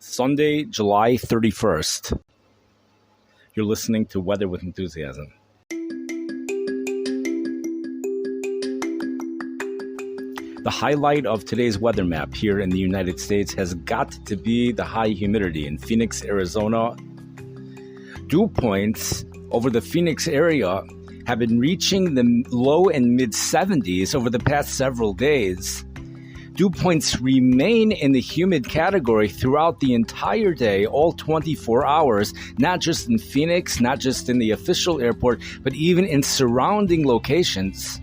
Sunday, July 31st. You're listening to Weather with Enthusiasm. The highlight of today's weather map here in the United States has got to be the high humidity in Phoenix, Arizona. Dew points over the Phoenix area have been reaching the low and mid 70s over the past several days. Dew points remain in the humid category throughout the entire day, all 24 hours, not just in Phoenix, not just in the official airport, but even in surrounding locations.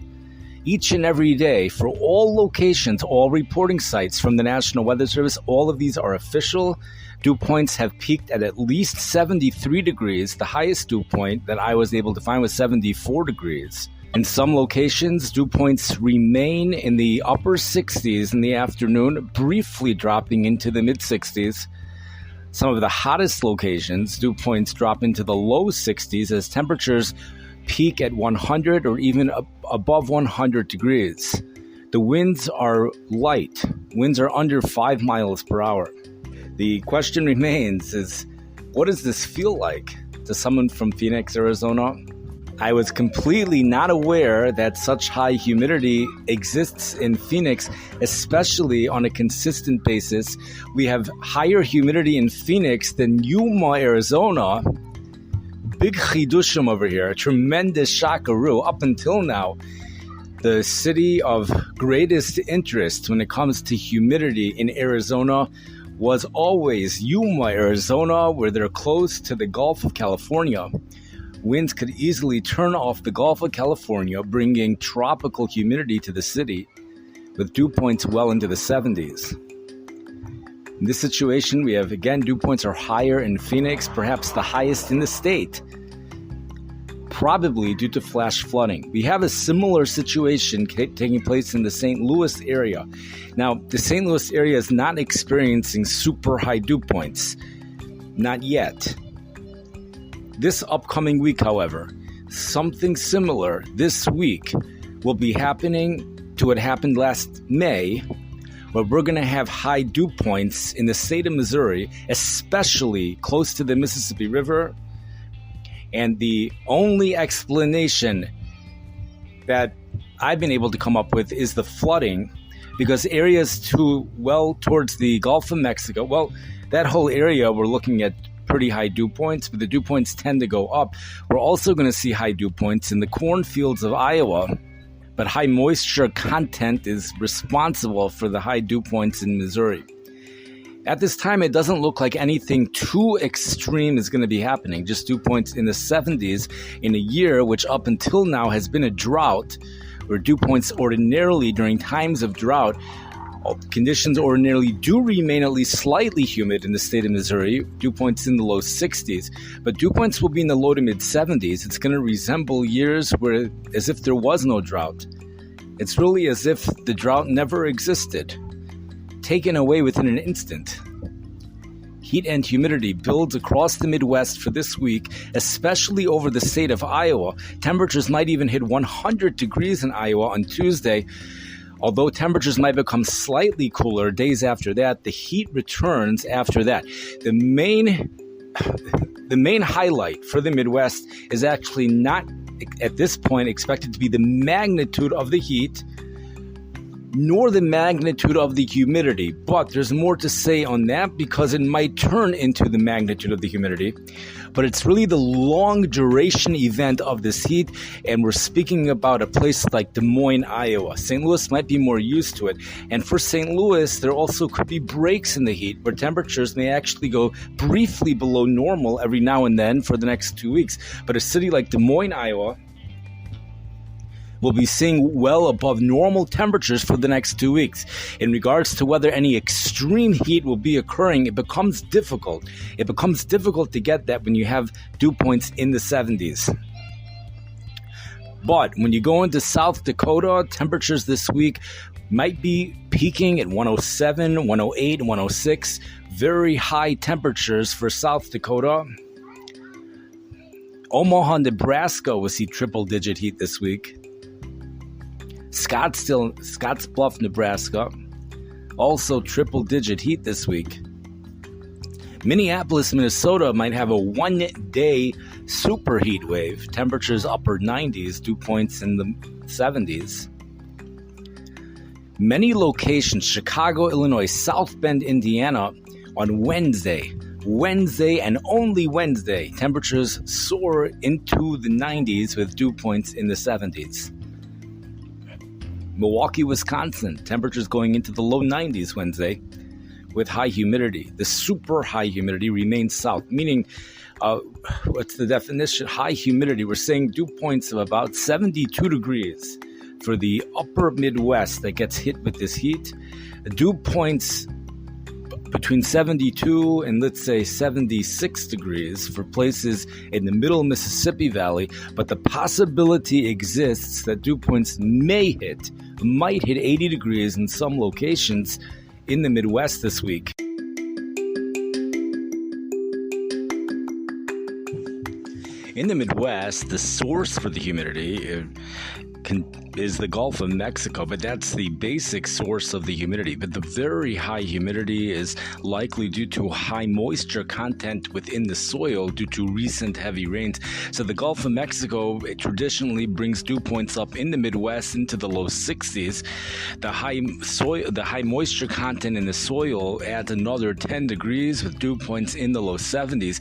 Each and every day, for all locations, all reporting sites from the National Weather Service, all of these are official. Dew points have peaked at least 73 degrees. The highest dew point that I was able to find was 74 degrees. In some locations, dew points remain in the upper 60s in the afternoon, briefly dropping into the mid-60s. Some of the hottest locations, dew points drop into the low 60s as temperatures peak at 100 or even above 100 degrees. The winds are light. Winds are under 5 miles per hour. The question remains is, what does this feel like to someone from Phoenix, Arizona? I was completely not aware that such high humidity exists in Phoenix, especially on a consistent basis. We have higher humidity in Phoenix than Yuma, Arizona. Big chidushim over here, a tremendous shockaroo. Up until now, the city of greatest interest when it comes to humidity in Arizona was always Yuma, Arizona, where they're close to the Gulf of California. Winds could easily turn off the Gulf of California, bringing tropical humidity to the city, with dew points well into the 70s. In this situation, we have, again, dew points are higher in Phoenix, perhaps the highest in the state, probably due to flash flooding. We have a similar situation taking place in the St. Louis area. Now, the St. Louis area is not experiencing super high dew points, not yet. This upcoming week, however, something similar this week will be happening to what happened last May, where we're going to have high dew points in the state of Missouri, especially close to the Mississippi River. And the only explanation that I've been able to come up with is the flooding, because areas towards the Gulf of Mexico, well, that whole area we're looking at pretty high dew points, but the dew points tend to go up. We're also going to see high dew points in the cornfields of Iowa, but high moisture content is responsible for the high dew points in Missouri. At this time, it doesn't look like anything too extreme is going to be happening, just dew points in the 70s in a year which up until now has been a drought, where dew points ordinarily during times of drought, conditions ordinarily do remain at least slightly humid in the state of Missouri, dew points in the low 60s, but dew points will be in the low to mid 70s. It's going to resemble years where, as if there was no drought. It's really as if the drought never existed, taken away within an instant. Heat and humidity builds across the Midwest for this week, especially over the state of Iowa. Temperatures might even hit 100 degrees in Iowa on Tuesday. Although temperatures might become slightly cooler days after that, the heat returns after that. The main highlight for the Midwest is actually not, at this point, expected to be the magnitude of the heat, nor the magnitude of the humidity. But there's more to say on that because it might turn into the magnitude of the humidity. But it's really the long duration event of this heat, and we're speaking about a place like Des Moines, Iowa. St. Louis might be more used to it. And for St. Louis, there also could be breaks in the heat where temperatures may actually go briefly below normal every now and then for the next 2 weeks. But a city like Des Moines, Iowa, we'll be seeing well above normal temperatures for the next 2 weeks. In regards to whether any extreme heat will be occurring, it becomes difficult. It becomes difficult to get that when you have dew points in the 70s. But when you go into South Dakota, temperatures this week might be peaking at 107, 108, 106. Very high temperatures for South Dakota. Omaha, Nebraska will see triple-digit heat this week. Scottsbluff, Nebraska, also triple-digit heat this week. Minneapolis, Minnesota might have a one-day super heat wave. Temperatures upper 90s, dew points in the 70s. Many locations, Chicago, Illinois, South Bend, Indiana, on Wednesday and only Wednesday, temperatures soar into the 90s with dew points in the 70s. Milwaukee, Wisconsin, temperatures going into the low 90s Wednesday with high humidity. The super high humidity remains south, meaning, what's the definition? High humidity, we're saying dew points of about 72 degrees for the upper Midwest that gets hit with this heat. Dew points between 72 and let's say 76 degrees for places in the middle Mississippi Valley, but the possibility exists that dew points might hit 80 degrees in some locations in the Midwest this week. In the Midwest, the source for the humidity is the Gulf of Mexico, but that's the basic source of the humidity. But the very high humidity is likely due to high moisture content within the soil due to recent heavy rains. So the Gulf of Mexico traditionally brings dew points up in the Midwest into the low 60s. The high moisture content in the soil adds another 10 degrees with dew points in the low 70s.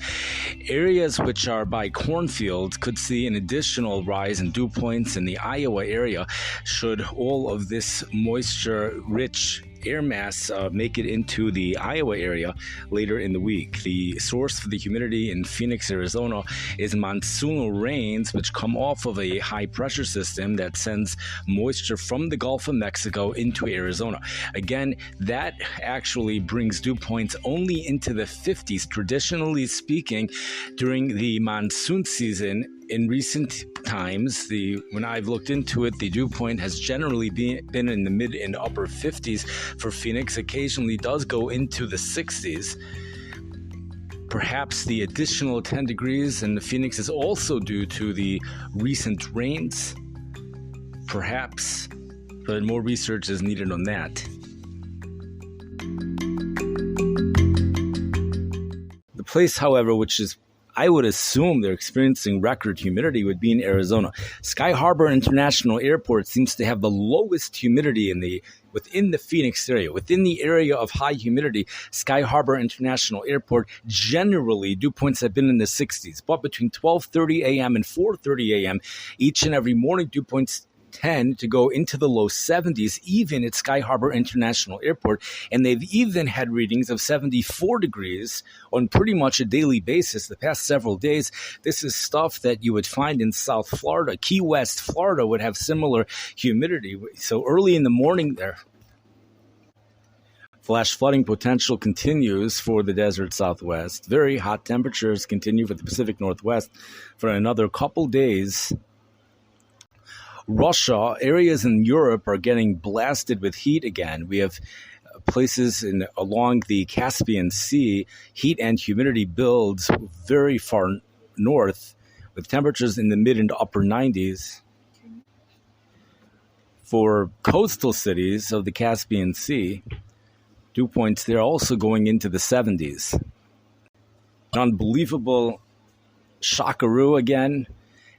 Areas which are by cornfields could see an additional rise in dew points in the Iowa area should all of this moisture-rich air mass make it into the Iowa area later in the week. The source for the humidity in Phoenix, Arizona is monsoonal rains which come off of a high pressure system that sends moisture from the Gulf of Mexico into Arizona. Again, that actually brings dew points only into the 50s, traditionally speaking, during the monsoon season. In recent times, when I've looked into it, the dew point has generally been in the mid and upper 50s for Phoenix. Occasionally does go into the 60s. Perhaps the additional 10 degrees in the Phoenix is also due to the recent rains. Perhaps, but more research is needed on that. The place, however, which is I would assume they're experiencing record humidity would be in Arizona. Sky Harbor International Airport seems to have the lowest humidity within the Phoenix area. Within the area of high humidity, Sky Harbor International Airport, generally dew points have been in the 60s, but between 12:30 a.m. and 4:30 a.m. each and every morning, dew points tend to go into the low 70s, even at Sky Harbor International Airport. And they've even had readings of 74 degrees on pretty much a daily basis the past several days. This is stuff that you would find in South Florida. Key West, Florida would have similar humidity. So early in the morning there, flash flooding potential continues for the desert Southwest. Very hot temperatures continue for the Pacific Northwest for another couple days. Russia, areas in Europe are getting blasted with heat again. We have places along the Caspian Sea, heat and humidity builds very far north with temperatures in the mid and upper 90s. For coastal cities of the Caspian Sea, dew points there also going into the 70s. An unbelievable shockaroo again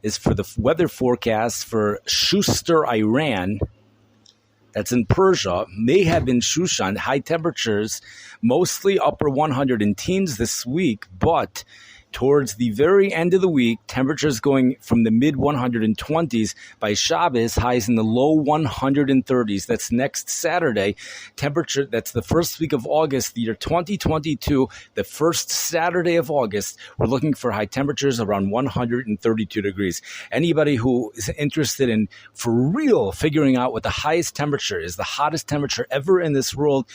is for the weather forecast for Shuster, Iran. That's in Persia, may have been Shushan. High temperatures, mostly upper 100 in teens this week, but towards the very end of the week, temperatures going from the mid-120s by Shabbos, highs in the low 130s. That's next Saturday. Temperature, that's the first week of August, the year 2022, the first Saturday of August. We're looking for high temperatures around 132 degrees. Anybody who is interested in, for real, figuring out what the highest temperature is, the hottest temperature ever in this world,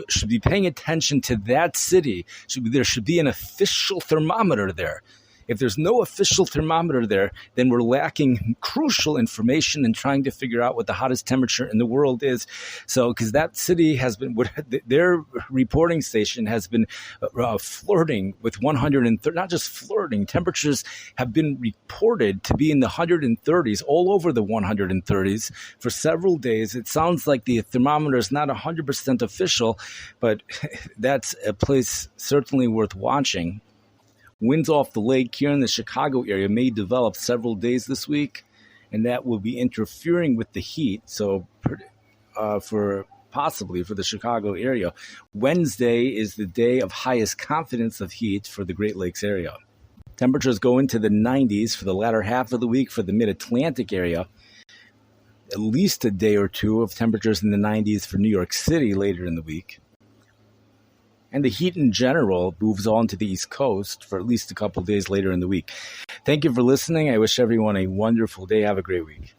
should be paying attention to that city. There should be an official thermometer there. If there's no official thermometer there, then we're lacking crucial information in trying to figure out what the hottest temperature in the world is. So, because that city has been, their reporting station has been flirting with 130, not just flirting, temperatures have been reported to be in the 130s, all over the 130s for several days. It sounds like the thermometer is not 100% official, but that's a place certainly worth watching. Winds off the lake here in the Chicago area may develop several days this week, and that will be interfering with the heat. So possibly for the Chicago area, Wednesday is the day of highest confidence of heat for the Great Lakes area. Temperatures go into the 90s for the latter half of the week for the mid-Atlantic area. At least a day or two of temperatures in the 90s for New York City later in the week. And the heat in general moves on to the East Coast for at least a couple days later in the week. Thank you for listening. I wish everyone a wonderful day. Have a great week.